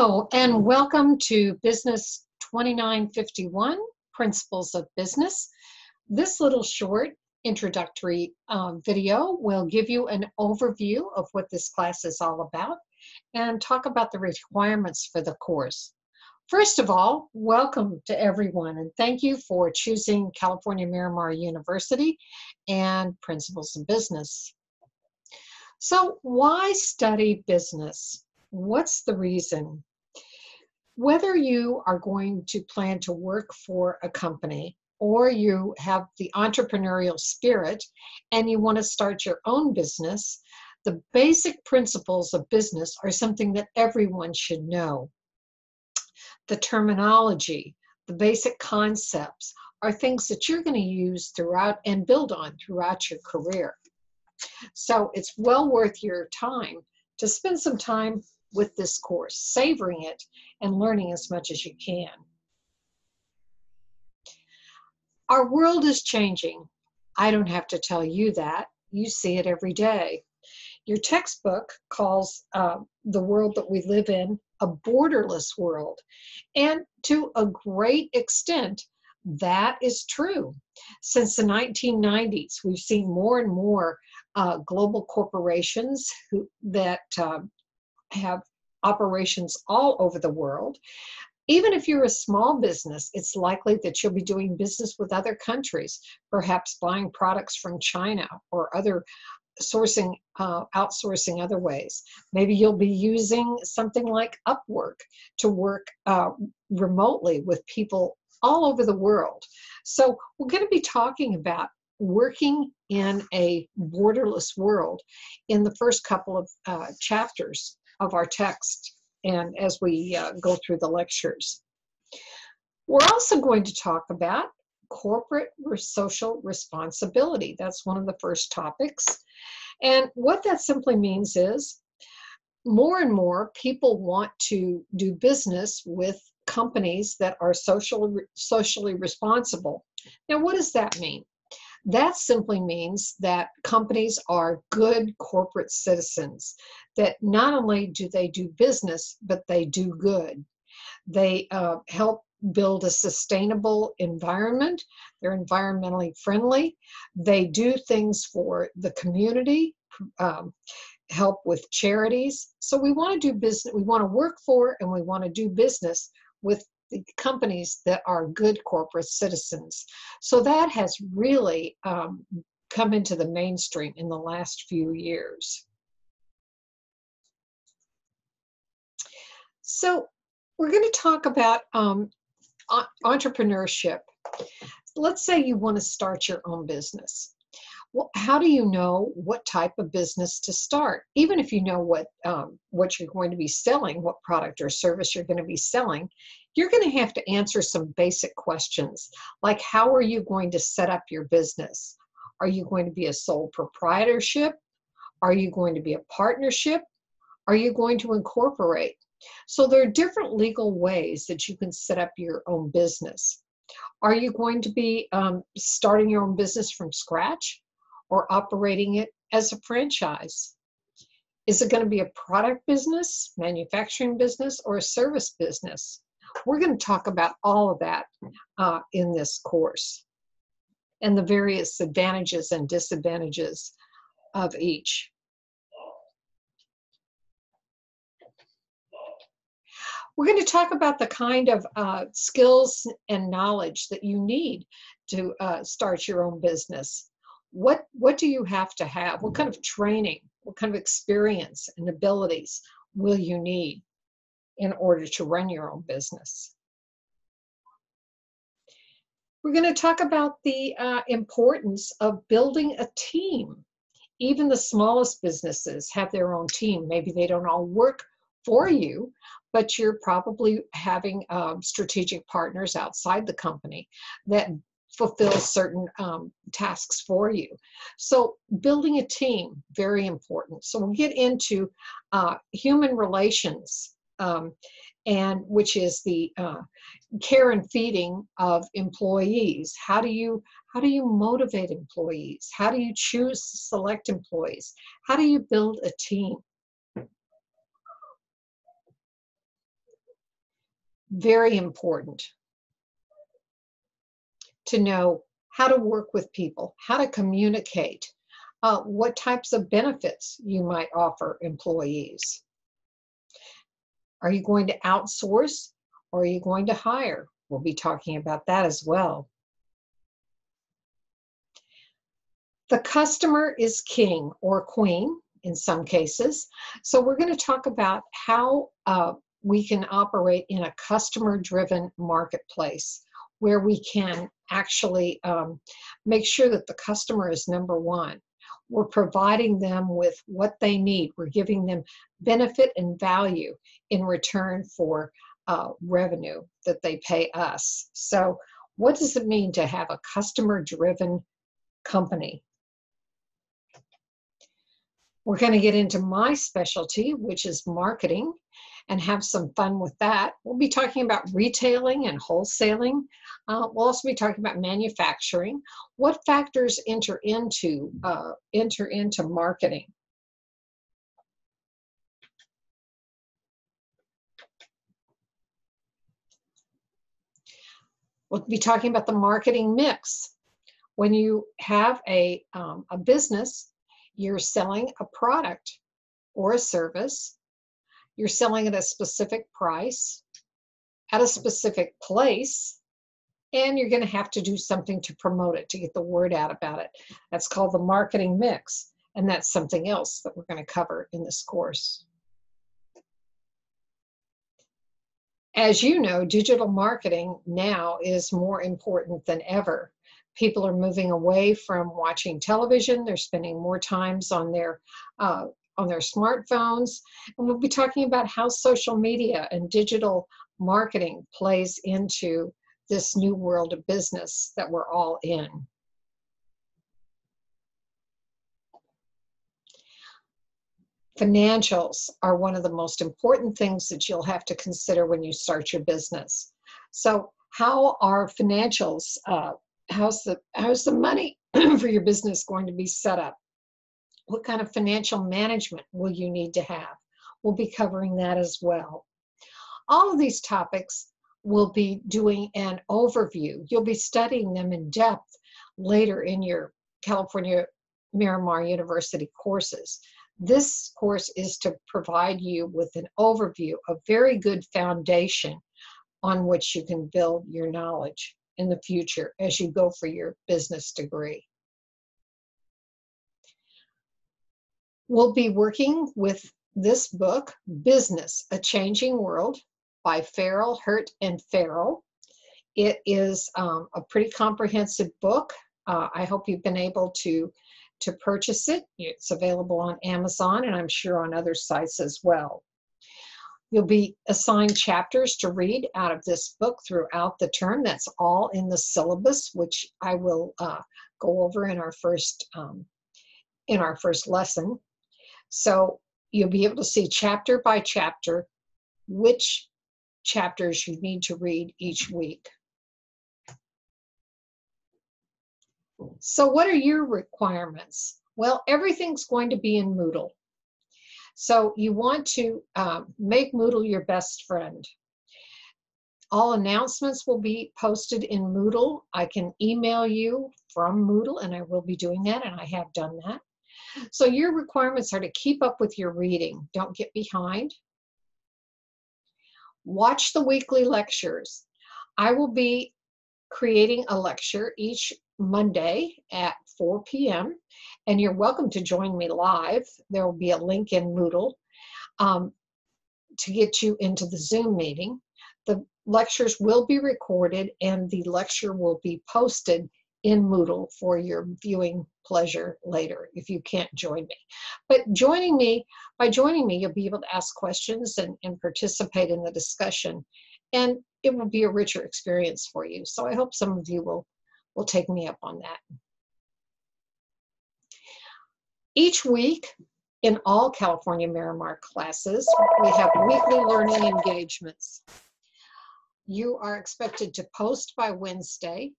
Hello, and welcome to Business 2951, Principles of Business. This little short introductory video will give you an overview of what this class is all about and talk about the requirements for the course. First of all, welcome to everyone, and thank you for choosing California Miramar University and Principles of Business. So why study business? What's the reason? Whether you are going to plan to work for a company or you have the entrepreneurial spirit and you want to start your own business, the basic principles of business are something that everyone should know. The terminology, the basic concepts are things that you're going to use throughout and build on throughout your career. So it's well worth your time to spend some time with this course, savoring it and learning as much as you can. Our world is changing. I don't have to tell you that. You see it every day. Your textbook calls the world that we live in a borderless world. And to a great extent, that is true. Since the 1990s, we've seen more and more global corporations that have operations all over the world. Even if you're a small business, it's likely that you'll be doing business with other countries, perhaps buying products from China or other sourcing, outsourcing other ways. Maybe you'll be using something like Upwork to work remotely with people all over the world. So we're going to be talking about working in a borderless world in the first couple of chapters of our text and as we go through the lectures. We're also going to talk about corporate social responsibility. That's one of the first topics. And what that simply means is more and more people want to do business with companies that are socially responsible. Now, what does that mean? That simply means that companies are good corporate citizens, that not only do they do business, but they do good. They help build a sustainable environment. They're environmentally friendly. They do things for the community, help with charities. So we want to do business, we want to work for and we want to do business with the companies that are good corporate citizens. So that has really come into the mainstream in the last few years. So we're going to talk about entrepreneurship. Let's say you want to start your own business. Well, how do you know what type of business to start? Even if you know what you're going to be selling, what product or service you're going to be selling, you're going to have to answer some basic questions, like how are you going to set up your business? Are you going to be a sole proprietorship? Are you going to be a partnership? Are you going to incorporate? So there are different legal ways that you can set up your own business. Are you going to be starting your own business from scratch or operating it as a franchise? Is it going to be a product business, manufacturing business, or a service business? We're going to talk about all of that in this course and the various advantages and disadvantages of each. We're going to talk about the kind of skills and knowledge that you need to start your own business. What do you have to have? What kind of training, what kind of experience and abilities will you need in order to run your own business? We're going to talk about the importance of building a team. Even the smallest businesses have their own team. Maybe they don't all work for you, but you're probably having strategic partners outside the company that fulfill certain tasks for you. So building a team, very important. So we'll get into human relations, and which is the care and feeding of employees. How do you motivate employees? How do you choose to select employees? How do you build a team? Very important to know how to work with people, how to communicate, what types of benefits you might offer employees. Are you going to outsource or are you going to hire? We'll be talking about that as well. The customer is king or queen in some cases. So we're going to talk about how we can operate in a customer-driven marketplace where we can actually make sure that the customer is number one. We're providing them with what they need. We're giving them benefit and value in return for revenue that they pay us. So what does it mean to have a customer-driven company? We're going to get into my specialty, which is marketing, and have some fun with that. We'll be talking about retailing and wholesaling. We'll also be talking about manufacturing. What factors enter into marketing? We'll be talking about the marketing mix. When you have a business, you're selling a product or a service. You're selling at a specific price, at a specific place, and you're going to have to do something to promote it, to get the word out about it. That's called the marketing mix, and that's something else that we're going to cover in this course. As you know, digital marketing now is more important than ever. People are moving away from watching television. They're spending more times on their smartphones. And we'll be talking about how social media and digital marketing plays into this new world of business that we're all in. Financials are one of the most important things that you'll have to consider when you start your business. So how are financials, how's the money for your business going to be set up? What kind of financial management will you need to have? We'll be covering that as well. All of these topics we'll be doing an overview. You'll be studying them in depth later in your California Miramar University courses. This course is to provide you with an overview, a very good foundation on which you can build your knowledge in the future as you go for your business degree. We'll be working with this book, Business, A Changing World by Farrell, Hurt, and Farrell. It is a pretty comprehensive book. I hope you've been able to purchase it. It's available on Amazon and I'm sure on other sites as well. You'll be assigned chapters to read out of this book throughout the term. That's all in the syllabus, which I will go over in our first lesson. So you'll be able to see chapter by chapter which chapters you need to read each week. So what are your requirements? Well, everything's going to be in Moodle. So you want to make Moodle your best friend. All announcements will be posted in Moodle. I can email you from Moodle, and I will be doing that, and I have done that. So your requirements are to keep up with your reading. Don't get behind. Watch the weekly lectures. I will be creating a lecture each Monday at 4 p.m. and you're welcome to join me live. There will be a link in Moodle to get you into the Zoom meeting. The lectures will be recorded and the lecture will be posted in Moodle for your viewing pleasure later if you can't join me. But by joining me, you'll be able to ask questions and participate in the discussion, and it will be a richer experience for you. So I hope some of you will take me up on that. Each week in all California Miramar classes, we have weekly learning engagements. You are expected to post by Wednesday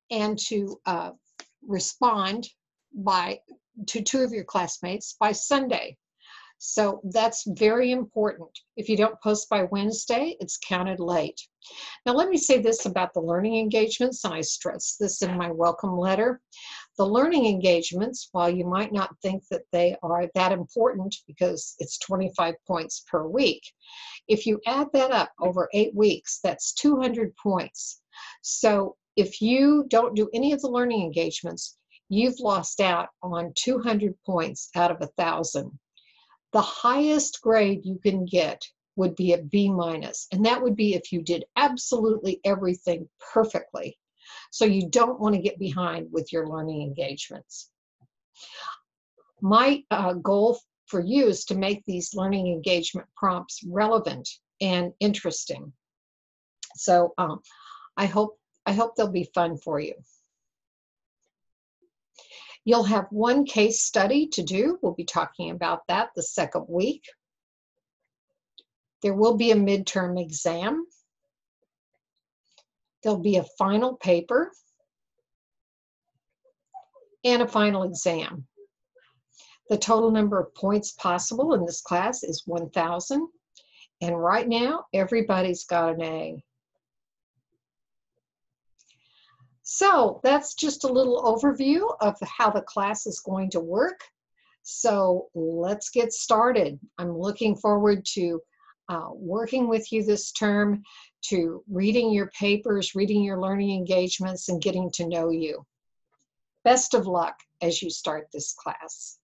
and to respond to 2 of your classmates by Sunday. So that's very important. If you don't post by Wednesday, it's counted late. Now, let me say this about the learning engagements, and I stress this in my welcome letter. The learning engagements, while you might not think that they are that important because it's 25 points per week, if you add that up over 8 weeks, that's 200 points. So if you don't do any of the learning engagements, you've lost out on 200 points out of 1,000. The highest grade you can get would be a B minus, and that would be if you did absolutely everything perfectly. So you don't want to get behind with your learning engagements. My goal for you is to make these learning engagement prompts relevant and interesting. So I hope they'll be fun for you. You'll have one case study to do. We'll be talking about that the second week. There will be a midterm exam. There'll be a final paper and a final exam. The total number of points possible in this class is 1,000. And right now, everybody's got an A. So that's just a little overview of how the class is going to work. So let's get started. I'm looking forward to working with you this term, to reading your papers, reading your learning engagements, and getting to know you. Best of luck as you start this class.